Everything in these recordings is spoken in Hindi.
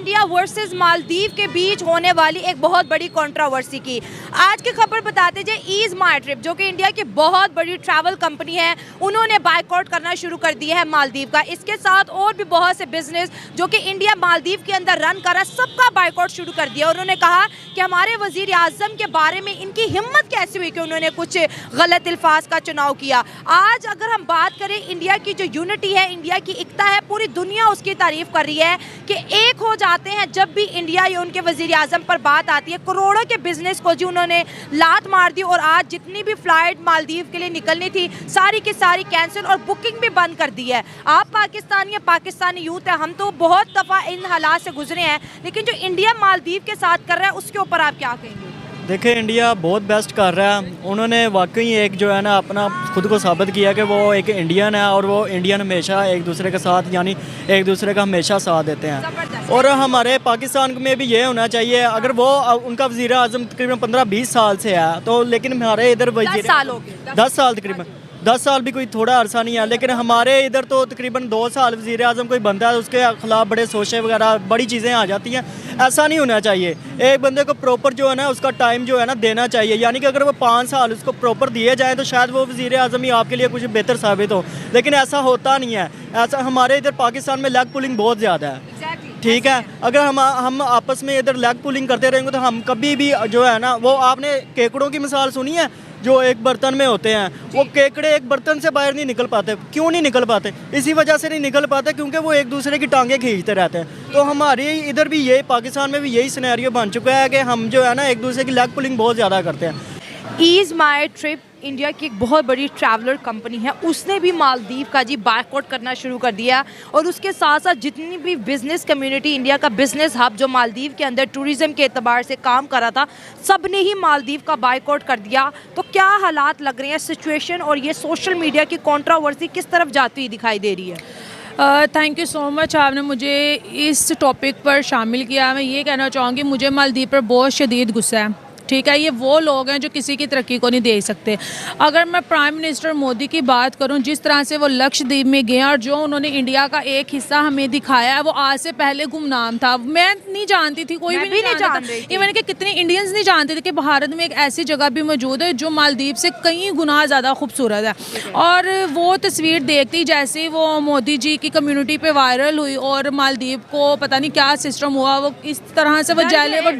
इंडिया वर्सेस मालदीव के बीच होने वाली एक बहुत बड़ी कंट्रोवर्सी की। आज की खबर बताते जाए, ईज माई ट्रिप जो कि इंडिया की बहुत बड़ी ट्रैवल कंपनी है, उन्होंने बायकॉट करना शुरू कर दिया है मालदीव का। इसके साथ और भी बहुत से बिजनेस जो कि इंडिया मालदीव के अंदर रन कर रहा है, सबका बायकॉट शुरू कर दिया। उन्होंने कहा कि हमारे वजीर आजम के बारे में इनकी हिम्मत कैसे हुई कि उन्होंने कुछ गलत अल्फाज का चुनाव किया। आज अगर हम बात करें, इंडिया की जो यूनिटी है, इंडिया की एकता है, पूरी दुनिया उसकी तारीफ कर रही है कि एक हो जाते हैं जब भी इंडिया या उनके वजीर आजम पर बात आती है। करोड़ों के बिजनेस को जी उन्होंने लात मार दी और आज जितनी भी फ्लाइट मालदीव के लिए निकलनी थी सारी की सारी कैंसिल और बुकिंग भी बंद कर दी है। आप पाकिस्तानी या पाकिस्तानी यूथ है, हम तो बहुत दफ़ा इन हालात से गुजरे हैं, लेकिन जो इंडिया मालदीव के साथ कर रहा है उसके ऊपर आप क्या कहेंगे? देखिए, इंडिया बहुत बेस्ट कर रहा है। उन्होंने वाकई एक जो है ना अपना खुद को साबित किया कि वो एक इंडियन है और वो इंडियन हमेशा एक दूसरे के साथ यानी एक दूसरे का हमेशा साथ देते हैं। और हमारे पाकिस्तान में भी ये होना चाहिए, अगर वो उनका वज़ीर आज़म तकरीबन 15-20 साल से है तो, लेकिन हमारे इधर 10 साल तकरीबन 10 साल भी कोई थोड़ा अरसा नहीं है, लेकिन हमारे इधर तो तकरीबन 2 साल वज़ीर आज़म कोई बनता है उसके ख़िलाफ़ बड़े सोचे वगैरह बड़ी चीज़ें आ जाती हैं। ऐसा नहीं होना चाहिए। एक बंदे को प्रॉपर जो है ना उसका टाइम जो है ना देना चाहिए, यानी कि अगर वो 5 साल उसको प्रॉपर दिए जाएँ तो शायद वो वज़ीर आज़म ही आपके लिए कुछ बेहतर साबित हो, लेकिन ऐसा होता नहीं है। ऐसा हमारे इधर पाकिस्तान में लेग पुलिंग बहुत ज़्यादा है। ठीक है, अगर हम आपस में इधर लेग पुलिंग करते रहेंगे तो हम कभी भी जो है ना, वो आपने केकड़ों की मिसाल सुनी है जो एक बर्तन में होते हैं, वो केकड़े एक बर्तन से बाहर नहीं निकल पाते। क्यों नहीं निकल पाते? इसी वजह से नहीं निकल पाते क्योंकि वो एक दूसरे की टांगें खींचते रहते हैं। तो हमारे इधर भी यही, पाकिस्तान में भी यही सिनेरियो बन चुका है कि हम जो है ना एक दूसरे की लेग पुलिंग बहुत ज़्यादा करते हैं। ईज माई ट्रिप इंडिया की एक बहुत बड़ी ट्रैवलर कंपनी है, उसने भी मालदीव का जी बायकॉट करना शुरू कर दिया और उसके साथ साथ जितनी भी बिजनेस कम्युनिटी, इंडिया का बिजनेस हब जो मालदीव के अंदर टूरिज्म के एतबार से काम कर रहा था, सब ने ही मालदीव का बायकॉट कर दिया। तो क्या हालात लग रहे हैं, सिचुएशन और ये सोशल मीडिया की कंट्रोवर्सी किस तरफ जाती हुई दिखाई दे रही है? थैंक यू सो मच, आपने मुझे इस टॉपिक पर शामिल किया। मैं ये कहना चाहूँगी, मुझे मालदीव पर बहुत शदीद गुस्सा है। ठीक है, ये वो लोग हैं जो किसी की तरक्की को नहीं देख सकते। अगर मैं प्राइम मिनिस्टर मोदी की बात करूं, जिस तरह से वो लक्षद्वीप में गए और जो उन्होंने इंडिया का एक हिस्सा हमें दिखाया है, वो आज से पहले गुमनाम था। मैं नहीं जानती थी, कोई भी नहीं जानता। ये मैंने कि कितने इंडियंस नहीं जानते थे कि भारत में एक ऐसी जगह भी मौजूद है जो मालदीव से कई गुना ज़्यादा खूबसूरत है। और वो तस्वीर देखती जैसे वो मोदी जी की कम्युनिटी पे वायरल हुई और मालदीव को पता नहीं क्या सिस्टम हुआ, वो इस तरह से वो जले, वो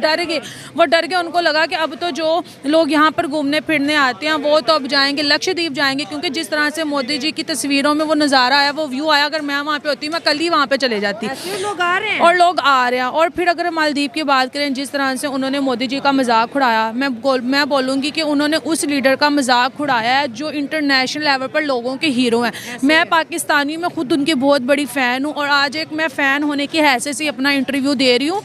डर गए। उनको लगा कि अब तो जो लोग यहाँ पर घूमने फिरने आते हैं वो तो अब जाएंगे, लक्षद्वीप जाएंगे, क्योंकि जिस तरह से मोदी जी की तस्वीरों में वो नज़ारा आया, वो व्यू आया, अगर मैं वहाँ पे होती मैं कल ही वहाँ पे चले जाती। लोग आ रहे हैं और फिर अगर मालदीव की बात करें, जिस तरह से उन्होंने मोदी जी का मजाक उड़ाया, मैं बोलूँगी कि उन्होंने उस लीडर का मजाक उड़ाया है जो इंटरनेशनल लेवल पर लोगों के हीरो हैं। मैं पाकिस्तानी में खुद उनकी बहुत बड़ी फ़ैन हूँ और आज एक मैं फ़ैन होने की हैसियत से अपना इंटरव्यू दे रही हूँ।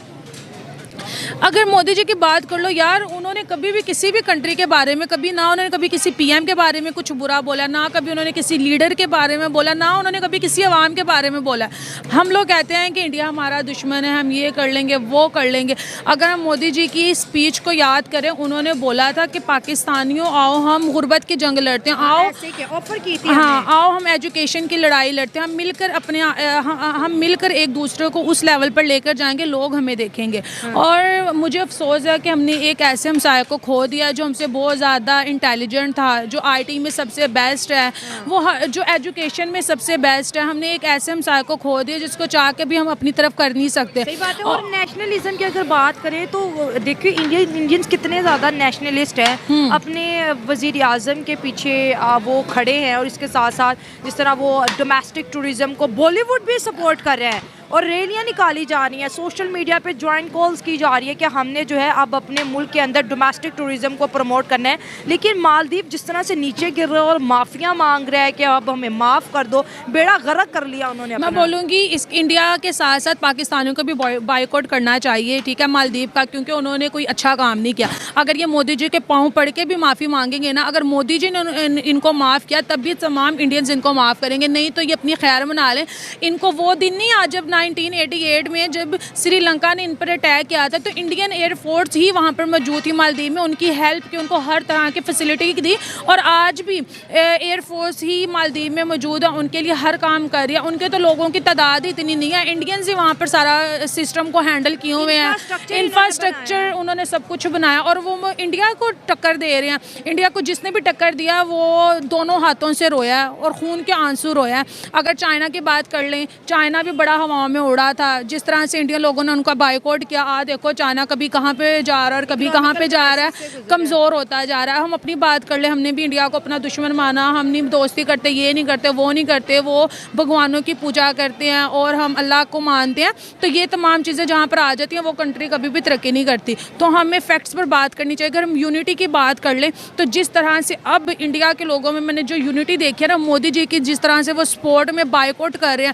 अगर मोदी जी की बात कर लो यार, उन्होंने कभी भी किसी भी कंट्री के बारे में उन्होंने कभी किसी पीएम के बारे में कुछ बुरा बोला, ना कभी उन्होंने किसी लीडर के बारे में बोला, ना उन्होंने कभी किसी अवाम के बारे में बोला। हम लोग कहते हैं कि इंडिया हमारा दुश्मन है, हम ये कर लेंगे वो कर लेंगे। अगर हम मोदी जी की स्पीच को याद करें, उन्होंने बोला था कि पाकिस्तानियों आओ हम गुर्बत की जंग लड़ते हैं, ऑफर की थी, आओ हम एजुकेशन की लड़ाई लड़ते हैं, हम मिलकर एक दूसरे को उस लेवल पर लेकर जाएंगे, लोग हमें देखेंगे। और मुझे अफसोस है कि हमने एक ऐसे हमसाये को खो दिया जो हमसे बहुत ज़्यादा इंटेलिजेंट था, जो आईटी में सबसे बेस्ट है, वो जो एजुकेशन में सबसे बेस्ट है। हमने एक ऐसे हमसाये को खो दिया जिसको चाह के भी हम अपनी तरफ कर नहीं सकते। सही बात है। और नेशनलिज्म की अगर बात करें तो देखिए इंडियंस कितने ज़्यादा नेशनलिस्ट हैं, अपने वज़ीर आज़म के पीछे वो खड़े हैं और इसके साथ साथ जिस तरह वो डोमेस्टिक टूरिज़्म को बॉलीवुड भी सपोर्ट कर रहे हैं और रैलियाँ निकाली जा रही हैं, सोशल मीडिया पे जॉइंट कॉल्स की जा रही है कि हमने जो है अब अपने मुल्क के अंदर डोमेस्टिक टूरिज़्म को प्रमोट करना है। लेकिन मालदीव जिस तरह से नीचे गिर रहा है और माफिया मांग रहा है कि अब हमें माफ़ कर दो, बेड़ा गर्क कर लिया उन्होंने। मैं बोलूँगी इस इंडिया के साथ साथ पाकिस्तानियों को भी बायकॉट करना चाहिए, ठीक है, मालदीव का, क्योंकि उन्होंने कोई अच्छा काम नहीं किया। अगर ये मोदी जी के पाँव पड़ के भी माफ़ी मांगेंगे ना, अगर मोदी जी ने इनको माफ़ किया तब भी तमाम इंडियंस इनको माफ़ करेंगे, नहीं तो ये अपनी खैर मना लें। इनको वो दिन नहीं आज जब 1988 में जब श्रीलंका ने इन पर अटैक किया था, तो इंडियन एयरफोर्स ही वहाँ पर मौजूद थी मालदीव में, उनकी हेल्प की, उनको हर तरह की फैसिलिटी दी। और आज भी एयरफोर्स ही मालदीव में मौजूद है, उनके लिए हर काम कर रही है। उनके तो लोगों की तादाद इतनी नहीं है, इंडियंस ही वहाँ पर सारा सिस्टम को हैंडल किए हुए हैं, इंफ्रास्ट्रक्चर उन्होंने सब कुछ बनाया, और वो इंडिया को टक्कर दे रहे हैं। इंडिया को जिसने भी टक्कर दिया वो दोनों हाथों से रोया है और खून के आंसू रोया है। अगर चाइना की बात कर लें, चाइना भी बड़ा हवाओं में उड़ा था, जिस तरह से इंडियन लोगों ने उनका बाइकआउट किया। देखो चाइना कभी कहाँ पे जा रहा है और कभी कहाँ पे जा रहा है, कमज़ोर होता जा रहा है। हम अपनी बात कर ले, हमने भी इंडिया को अपना दुश्मन माना, हम नहीं दोस्ती करते, ये नहीं करते, वो नहीं करते, वो भगवानों की पूजा करते हैं और हम अल्लाह को मानते हैं। तो ये तमाम चीज़ें जहाँ पर आ जाती हैं वो कंट्री कभी भी तरक्की नहीं करती। तो हमें फैक्ट्स पर बात करनी चाहिए। अगर हम यूनिटी की बात कर लें तो जिस तरह से अब इंडिया के लोगों में मैंने जो यूनिटी देखी है ना, मोदी जी की जिस तरह से वो स्पोर्ट में बाइकआउट कर रहे हैं,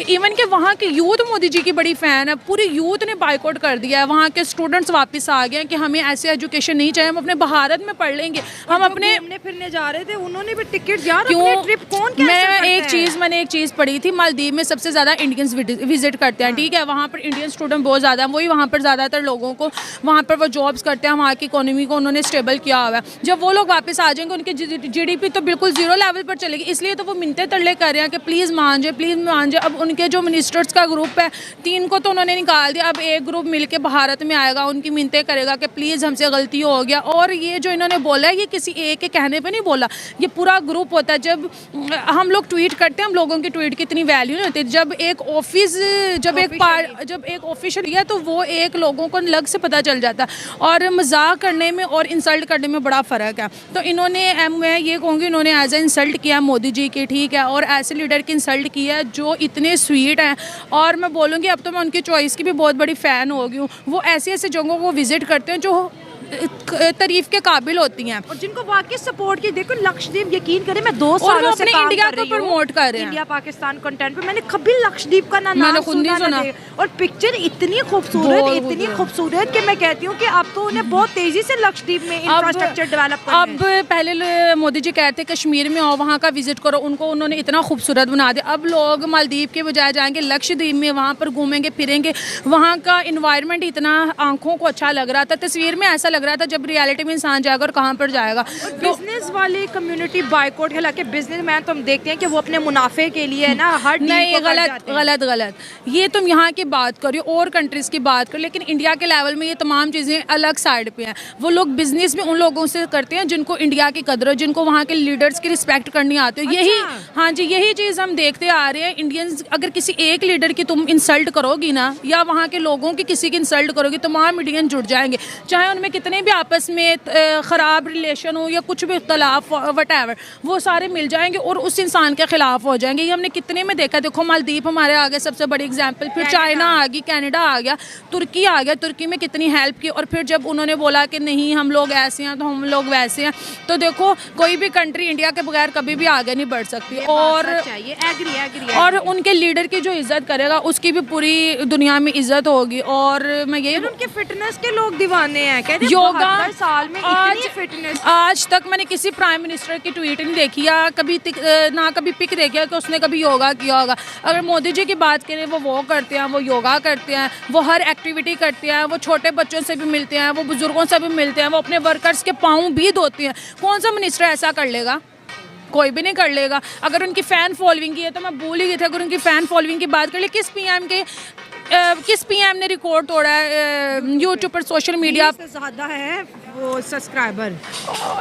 इवन कि वहाँ के यूथ मोदी जी की बड़ी फ़ैन है, पूरी यूथ ने बाइकआउट कर दिया है। वहाँ के स्टूडेंट्स वापस आ गए हैं कि हमें ऐसे एजुकेशन नहीं चाहिए, हम अपने भारत में पढ़ लेंगे। हम अपने घूमने फिरने जा रहे थे, उन्होंने भी टिकट यार क्यों अपने ट्रिप कौन कैंसिल मैंने एक चीज़ पढ़ी थी, मालदीव में सबसे ज़्यादा इंडियंस विजिट करते हैं, ठीक है। वहाँ पर इंडियन स्टूडेंट बहुत ज़्यादा हैं, वही वहाँ पर ज़्यादातर लोगों को वहाँ पर वो जॉब्स करते हैं, वहाँ की इकोनॉमी को उन्होंने स्टेबल किया हुआ है। जब वो लोग वापस आ जाएंगे उनकी GDP तो बिल्कुल ज़ीरो लेवल पर चलेगी। इसलिए तो वो मिन्नतें तरले कर रहे हैं कि प्लीज़ मान जाए, प्लीज़ मान जाए। अब उनके जो मिनिस्टर्स का ग्रुप है, 3 को तो उन्होंने निकाल दिया, अब एक ग्रुप मिलके भारत में आएगा, उनकी मिन्नतें करेगा कि प्लीज़ हमसे गलती हो गया। और ये जो इन्होंने बोला है, ये किसी एक के कहने पे नहीं बोला, ये पूरा ग्रुप होता है। जब हम लोग ट्वीट करते हैं, हम लोगों की ट्वीट की इतनी वैल्यू नहीं होती। जब एक ऑफिस जब एक ऑफिशियल है तो वो एक लोगों को लग से पता चल जाता है। और मजाक करने में और इंसल्ट करने में बड़ा फ़र्क है। तो इन्होंने, मैं ये कहूँगी, इन्होंने एज ए इंसल्ट किया मोदी जी की, ठीक है, और ऐसे लीडर की इंसल्ट किया जो इतने स्वीट हैं। और मैं बोलूँगी अब तो मैं उनकी चॉइस की भी बहुत बड़ी फ़ैन हो गई हूँ। वो ऐसी ऐसी जगहों को विज़िट करते हैं जो तारीफ के काबिल होती हैं और जिनको वाकई सपोर्ट की। देखो लक्षद्वीप, यकीन करें मैं 2 सालों से काम इंडिया कर को रही हूं, प्रमोट कर रहे हैं, इंडिया पाकिस्तान कंटेंट पे। मैंने कभी लक्षद्वीप का नाम खुद नहीं सुना। और पिक्चर इतनी खूबसूरत कि मैं कहती हूँ कि अब तो उन्हें बहुत तेजी से लक्षद्वीप में इंफ्रास्ट्रक्चर डेवलप करना है। अब पहले मोदी जी कहते कश्मीर में आओ, वहाँ का विजिट करो, उनको उन्होंने इतना खूबसूरत बना दिया। अब लोग मालदीव के बजाय जाएंगे लक्षद्वीप में, वहाँ पर घूमेंगे फिरेंगे। वहाँ का इन्वायरमेंट इतना आंखों को अच्छा लग रहा था, तस्वीर में ऐसा लग रहा था जब रियलिटी में इंसान जाएगा और कहाँ पर जाएगा। बिजनेस वाली कम्युनिटी बाइकआउट, हालांकि बिजनेसमैन तो हम देखते हैं कि वो अपने मुनाफे के लिए ना हर नहीं, गलत ये तुम यहाँ की बात करो और कंट्रीज की बात करो, लेकिन इंडिया के लेवल में ये तमाम चीज़ें अलग साइड पे हैं। वो लोग बिजनेस में उन लोगों से करते हैं जिनको इंडिया की कदर हो, जिनको वहाँ के लीडर्स की रिस्पेक्ट करनी आती है। यही, हाँ जी, यही चीज़ हम देखते आ रहे हैं। इंडियंस, अगर किसी एक लीडर की तुम इंसल्ट करोगी ना, या वहाँ के लोगों की किसी की इंसल्ट करोगी, तमाम इंडियन जुड़ जाएंगे, चाहे उनमें कितने भी आपस में ख़राब रिलेशन हो या कुछ भी इख्तलाफ वटएवर, वो सारे मिल जाएंगे और उस इंसान के ख़िलाफ़ हो जाएंगे। ये हमने कितने में देखा। देखो मालदीव हमारे आगे सबसे बड़ी एग्जांपल, फिर चाइना आ गई, कनाडा आ गया, तुर्की आ गया, तुर्की में कितनी हेल्प की। और फिर जब उन्होंने बोला कि नहीं हम लोग ऐसे हैं तो हम लोग वैसे हैं, तो देखो कोई भी कंट्री इंडिया के बगैर कभी भी आगे नहीं बढ़ सकती। और उनके लीडर की जो इज़्ज़त करेगा उसकी भी पूरी दुनिया में इज़्ज़त होगी। और मैं यही, उनके फिटनेस के लोग दीवाने हैं, कहते हैं योगा साल में इतनी फिटनेस। आज तक मैंने किसी प्राइम मिनिस्टर की ट्वीट नहीं देखी या कभी पिक देखी कि उसने कभी योगा किया होगा। अगर मोदी जी की बात करें, वो करते हैं, वो योगा करते हैं, वो हर एक्टिविटी करते हैं, वो छोटे बच्चों से भी मिलते हैं, वो बुजुर्गों से भी मिलते हैं, वो अपने वर्कर्स के पाँव भी धोते हैं। कौन सा मिनिस्टर ऐसा कर लेगा? कोई भी नहीं कर लेगा। अगर उनकी फ़ैन फॉलोइंग की है तो मैं भूल ही गई थी, अगर उनकी फ़ैन फॉलोइंग की बात कर ले, किस पीएम ने रिकॉर्ड तोड़ा है यूट्यूब पर, सोशल मीडिया ज़्यादा है वो सब्सक्राइबर,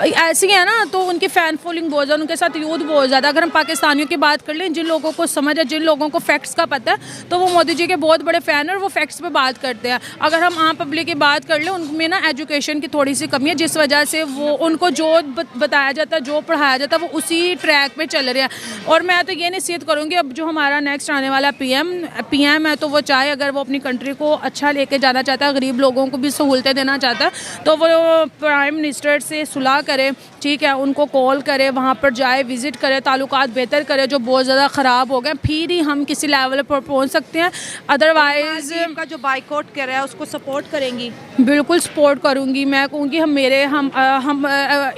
ऐसी है ना, तो उनकी फ़ैन फॉलोइंग बहुत ज़्यादा, उनके साथ यूथ बहुत ज़्यादा। अगर हम पाकिस्तानियों की बात कर लें, जिन लोगों को समझ है, जिन लोगों को फैक्ट्स का पता है, तो वो मोदी जी के बहुत बड़े फ़ैन है और वो फैक्ट्स पे बात करते हैं। अगर हम आम पब्लिक की बात कर लें, उनमें ना एजुकेशन की थोड़ी सी कमी है, जिस वजह से वो उनको जो बताया जाता है, जो पढ़ाया जाता है, वो उसी ट्रैक पर चल रहे हैं। और मैं तो ये नसीहत करूँगी, अब जो हमारा नेक्स्ट आने वाला पीएम है, तो वो चाहे अगर वो अपनी कंट्री को अच्छा लेके जाना चाहता है, गरीब लोगों को भी सहूलतें देना चाहता है, तो वो प्राइम मिनिस्टर से सुलह करे, ठीक है, उनको कॉल करे, वहाँ पर जाए, विज़िट करे, ताल्लुकात बेहतर करे जो बहुत ज़्यादा ख़राब हो गए, फिर ही हम किसी लेवल पर पहुँच सकते हैं। अदरवाइज़ का जो बाइकआउट कर रहा है उसको सपोर्ट करेंगी? बिल्कुल सपोर्ट करूँगी। मैं कहूँगी हम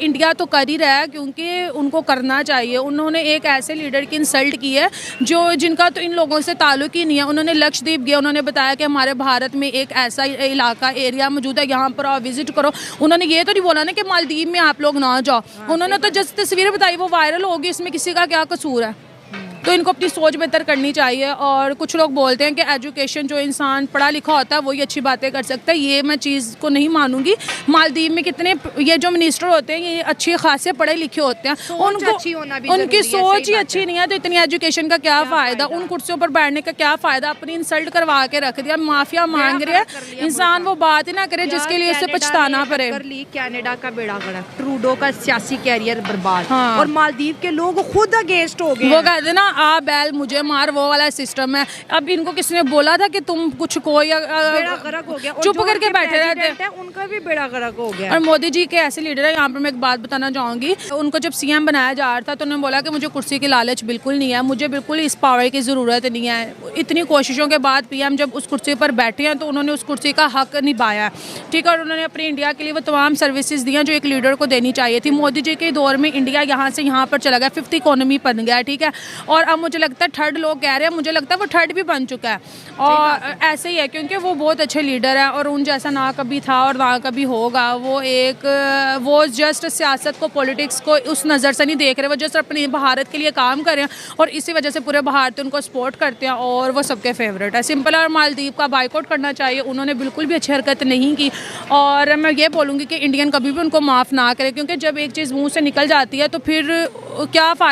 इंडिया तो कर ही रहा है, क्योंकि उनको करना चाहिए। उन्होंने एक ऐसे लीडर की इंसल्ट की है जिनका तो इन लोगों से ताल्लुक ही नहीं है। उन्होंने लक्षद्वीप गया, उन्होंने बताया कि हमारे भारत में एक ऐसा इलाका एरिया मौजूद है, यहाँ पर आप विजिट करो। उन्होंने ये तो नहीं बोला ना कि मालदीव में आप लोग ना जाओ। उन्होंने तो जस्ट तस्वीरें बताई, वो वायरल होगी, इसमें किसी का क्या कसूर है? तो इनको अपनी सोच बेहतर करनी चाहिए। और कुछ लोग बोलते हैं कि एजुकेशन, जो इंसान पढ़ा लिखा होता है वही अच्छी बातें कर सकता है, ये मैं चीज़ को नहीं मानूंगी। मालदीव में कितने ये जो मिनिस्टर होते हैं ये अच्छे खासे पढ़े लिखे होते हैं, उनकी सोच ही अच्छी नहीं है, तो इतनी एजुकेशन का क्या फ़ायदा? उन कुर्सियों पर बैठने का क्या फ़ायदा? अपनी इंसल्ट करवा के रख दिया, माफिया मांग रहे हैं। इंसान वो बात ही ना करे जिसके लिए उसे पछताना पड़े। कनाडा का बेड़ा गर्क, ट्रूडो का सियासी कैरियर बर्बाद, हाँ। और मालदीव के लोग खुद अगेंस्ट हो गए। वो कहते ना आ बैल मुझे मार, वो वाला सिस्टम है। अब इनको किसने बोला था कि तुम कुछ कोई बेड़ा गर्क हो गया, चुप करके बैठे रहते हैं, उनका भी बेड़ा गर्क हो गया। और मोदी जी के ऐसे लीडर है। यहाँ पर मैं एक बात बताना चाहूँगी, उनको जब सीएम बनाया जा रहा था तो उन्होंने बोला कि मुझे कुर्सी की लालच बिल्कुल नहीं है, मुझे बिल्कुल इस पावर की ज़रूरत नहीं है। इतनी कोशिशों के बाद पीएम जब उस कुर्सी पर बैठे हैं तो उन्होंने उस कुर्सी का हक निभाया, ठीक है, और उन्होंने अपने इंडिया के लिए वो तमाम सर्विसेज दी हैं जो एक लीडर को देनी चाहिए थी। मोदी जी के दौर में इंडिया यहाँ से यहाँ पर चला गया, 5th इकोनॉमी बन गया, ठीक है, और अब मुझे लगता है थर्ड लोग कह रहे हैं, मुझे लगता है वो थर्ड भी बन चुका है। और ऐसे ही है, क्योंकि वो बहुत अच्छे लीडर है और उन जैसा ना कभी था और ना कभी होगा। वो जस्ट सियासत को, पॉलिटिक्स को उस नज़र से नहीं देख रहे, वो जस्ट अपने भारत के लिए काम कर रहे हैं और इसी वजह से पूरे भारत उनको सपोर्ट करते हैं और वो सबके फेवरेट है। सिंपल। और मालदीव का बाइकआउट करना चाहिए, उन्होंने बिल्कुल भी अच्छी हरकत नहीं की। और मैं ये बोलूँगी कि इंडियन कभी भी उनको माफ़ ना करे, क्योंकि जब एक चीज़ मुँह से निकल जाती है तो फिर क्या